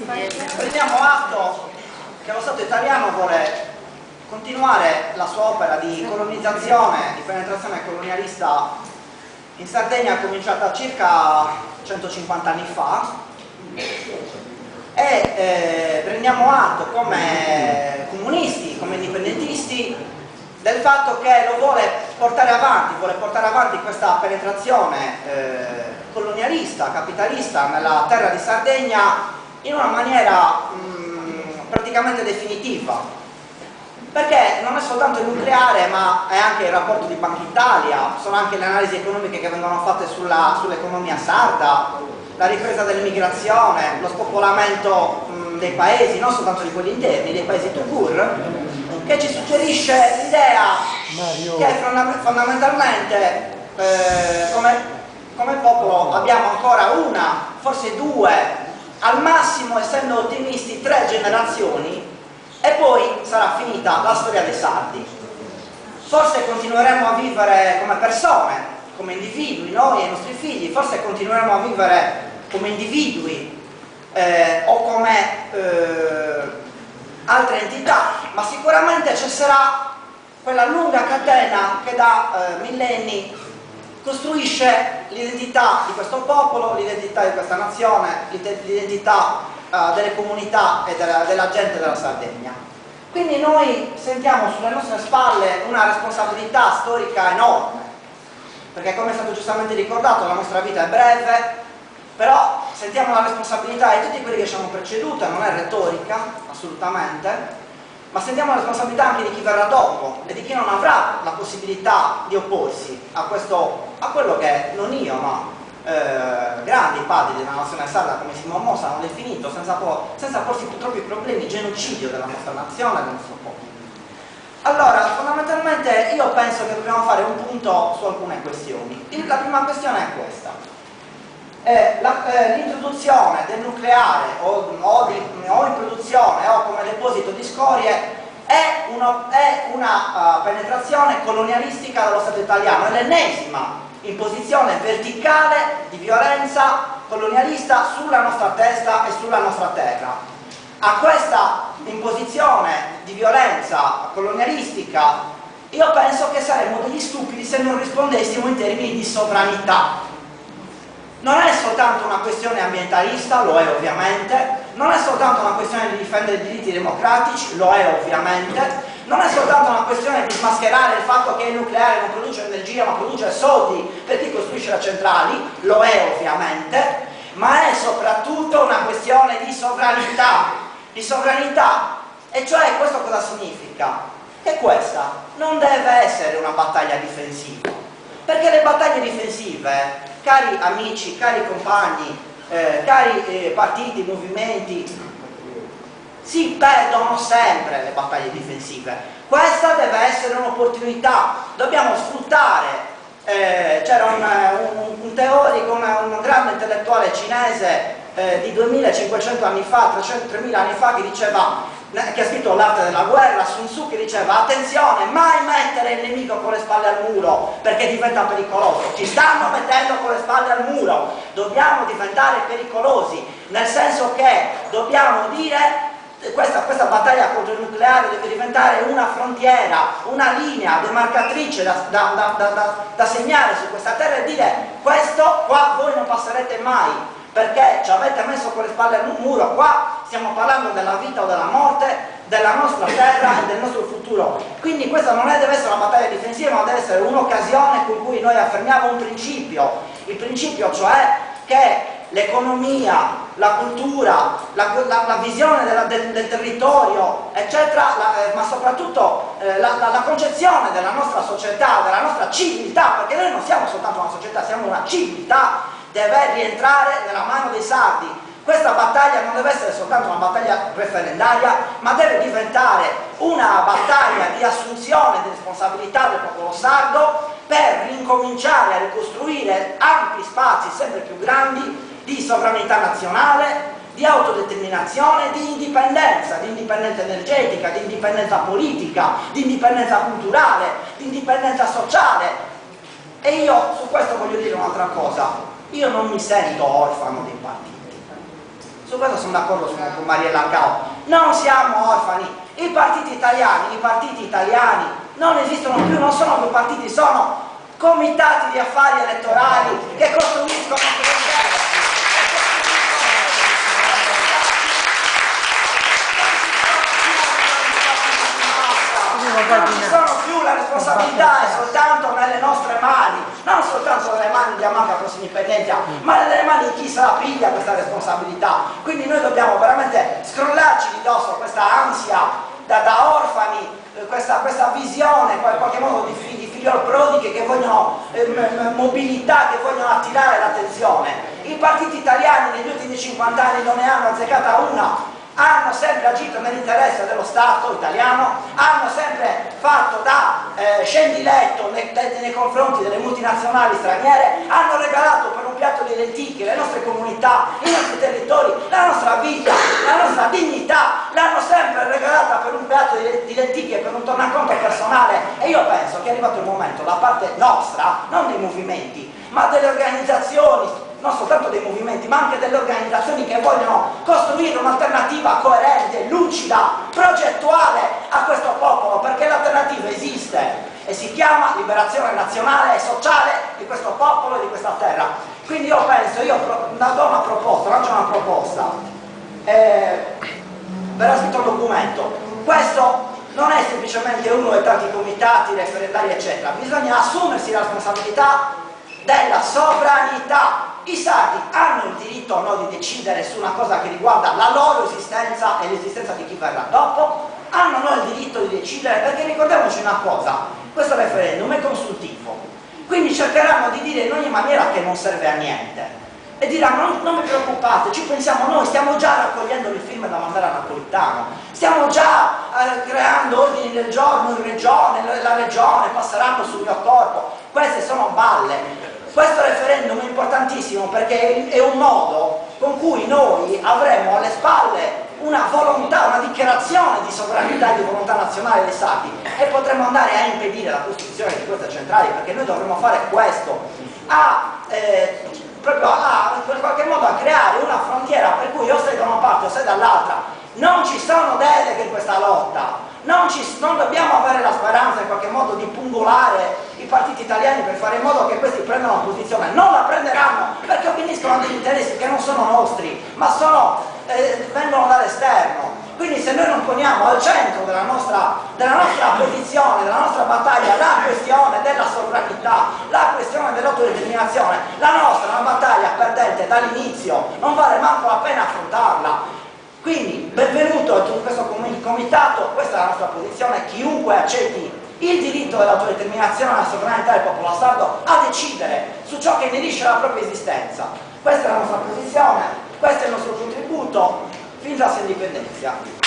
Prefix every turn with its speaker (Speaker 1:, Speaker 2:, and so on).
Speaker 1: Prendiamo atto che lo Stato italiano vuole continuare la sua opera di colonizzazione, di penetrazione colonialista in Sardegna, cominciata circa 150 anni fa, e prendiamo atto come comunisti, come indipendentisti, del fatto che lo vuole portare avanti questa penetrazione colonialista, capitalista nella terra di Sardegna in una maniera praticamente definitiva, perché non è soltanto il nucleare, ma è anche il rapporto di Banca Italia, sono anche le analisi economiche che vengono fatte sull'economia sarda, la ripresa dell'immigrazione, lo spopolamento dei paesi, non soltanto di quelli interni, dei paesi tout court, che ci suggerisce l'idea che fondamentalmente come popolo abbiamo ancora una, forse due, al massimo, essendo ottimisti, 3 generazioni, e poi sarà finita la storia dei sardi. Forse continueremo a vivere come persone, come individui, noi e i nostri figli, forse continueremo a vivere come individui o come altre entità, ma sicuramente cesserà quella lunga catena che da millenni costruisce l'identità di questo popolo, l'identità di questa nazione, l'identità delle comunità e della gente della Sardegna. Quindi noi sentiamo sulle nostre spalle una responsabilità storica enorme, perché come è stato giustamente ricordato la nostra vita è breve, però sentiamo la responsabilità di tutti quelli che ci hanno preceduto, non è retorica, assolutamente, ma sentiamo la responsabilità anche di chi verrà dopo e di chi non avrà la possibilità di opporsi a quello che non io, ma grandi padri della nazione sarda come Simon Mosa hanno definito, senza porsi troppi problemi, genocidio della nostra nazione e del nostro popolo. Allora, fondamentalmente io penso che dobbiamo fare un punto su alcune questioni. La prima questione è questa. L'introduzione del nucleare o in produzione o come deposito di scorie è una penetrazione colonialistica dello Stato italiano, è l'ennesima imposizione verticale di violenza colonialista sulla nostra testa e sulla nostra terra. A questa imposizione di violenza colonialistica io penso che saremmo degli stupidi se non rispondessimo in termini di sovranità. Non è soltanto una questione ambientalista, lo è ovviamente, non è soltanto una questione di difendere i diritti democratici, lo è ovviamente, non è soltanto una questione di smascherare il fatto che il nucleare non produce energia ma produce soldi per chi costruisce le centrali, lo è ovviamente, ma è soprattutto una questione di sovranità, e cioè questo cosa significa? Che questa non deve essere una battaglia difensiva, perché le battaglie difensive, cari amici, cari compagni, cari partiti, movimenti, si perdono sempre le battaglie difensive. Questa deve essere un'opportunità, dobbiamo sfruttare. C'era un teorico, un grande intellettuale cinese di 2500 anni fa, 3000 anni fa, che ha scritto L'arte della guerra, Sun Tzu, che diceva: attenzione, mai mettere il nemico con le spalle al muro perché diventa pericoloso. Ci stanno mettendo con le spalle al muro, dobbiamo diventare pericolosi, nel senso che dobbiamo dire questa battaglia contro il nucleare deve diventare una frontiera, una linea demarcatrice da segnare su questa terra e dire: questo qua voi non passerete mai, perché ci avete messo con le spalle al muro. Qua stiamo parlando della vita o della morte, della nostra terra e del nostro futuro. Quindi questa non deve essere una battaglia difensiva, ma deve essere un'occasione con cui noi affermiamo un principio, il principio cioè che l'economia, la cultura, la visione del territorio, eccetera, ma soprattutto la concezione della nostra società, della nostra civiltà, perché noi non siamo soltanto una società, siamo una civiltà, deve rientrare nella mano dei sardi. Questa battaglia non deve essere soltanto una battaglia referendaria, ma deve diventare una battaglia di assunzione di responsabilità del popolo sardo per ricominciare a ricostruire ampi spazi sempre più grandi di sovranità nazionale, di autodeterminazione, di indipendenza energetica, di indipendenza politica, di indipendenza culturale, di indipendenza sociale. E io su questo voglio dire un'altra cosa: io non mi sento orfano dei partiti, Su questo sono d'accordo con Mariella Cao. Non siamo orfani. I partiti italiani non esistono più, non sono più partiti, sono comitati di affari elettorali che costruiscono non ci sono più, la responsabilità è soltanto nelle nostre mani, non soltanto nelle mani di Amaca Indipendenza, ma nelle mani di chi se la piglia questa responsabilità. Quindi noi dobbiamo veramente scrollarci di dosso questa ansia da orfani, questa visione in qualche modo di figliol prodiche che vogliono mobilità, che vogliono attirare l'attenzione. I partiti italiani negli ultimi 50 anni non ne hanno azzeccata una. Hanno sempre agito nell'interesse dello Stato italiano, hanno sempre fatto da scendiletto nei confronti delle multinazionali straniere, hanno regalato per un piatto di lenticchie le nostre comunità, i nostri territori, la nostra vita, la nostra dignità, l'hanno sempre regalata per un piatto di lenticchie, per un tornaconto personale. E io penso che è arrivato il momento, da parte nostra, non dei movimenti, ma delle organizzazioni, non soltanto dei movimenti, ma anche delle organizzazioni che vogliono costruire un'alternativa coerente, lucida, progettuale a questo popolo, perché l'alternativa esiste e si chiama liberazione nazionale e sociale di questo popolo e di questa terra. Quindi io penso, do una proposta, lancio una proposta, verrà scritto un documento. Questo non è semplicemente uno dei tanti comitati referendari eccetera, bisogna assumersi la responsabilità della sovranità. I sardi hanno il diritto o no di decidere su una cosa che riguarda la loro esistenza e l'esistenza di chi verrà dopo? Hanno o no il diritto di decidere? Perché ricordiamoci una cosa, questo referendum è consultivo, quindi cercheranno di dire in ogni maniera che non serve a niente e diranno non vi preoccupate, ci pensiamo noi, stiamo già raccogliendo le firme da mandare a Napolitano, stiamo già creando ordini del giorno in regione, la regione passeranno sul mio corpo. Queste sono balle. Questo referendum è importantissimo perché è un modo con cui noi avremo alle spalle una volontà, una dichiarazione di sovranità e di volontà nazionale dei sardi e potremo andare a impedire la costruzione di queste centrali, perché noi dovremo fare questo, proprio in qualche modo a creare una frontiera per cui o sei da una parte o sei dall'altra. Non ci sono deleghe in questa lotta, non dobbiamo avere la speranza in qualche modo di pungolare i partiti italiani per fare in modo che questi prendano posizione. Non la prenderanno perché obediscono degli interessi che non sono nostri, ma vengono dall'esterno. Quindi se noi non poniamo al centro della nostra posizione, della nostra battaglia, la questione della sovranità, la questione dell'autodeterminazione, la nostra è una battaglia perdente dall'inizio, non vale manco la pena affrontarla. Quindi benvenuto in questo comitato, questa è la nostra posizione, chiunque accetti il diritto dell'autodeterminazione e alla sovranità del popolo sardo a decidere su ciò che inerisce la propria esistenza. Questa è la nostra posizione, questo è il nostro contributo, fin da indipendenza.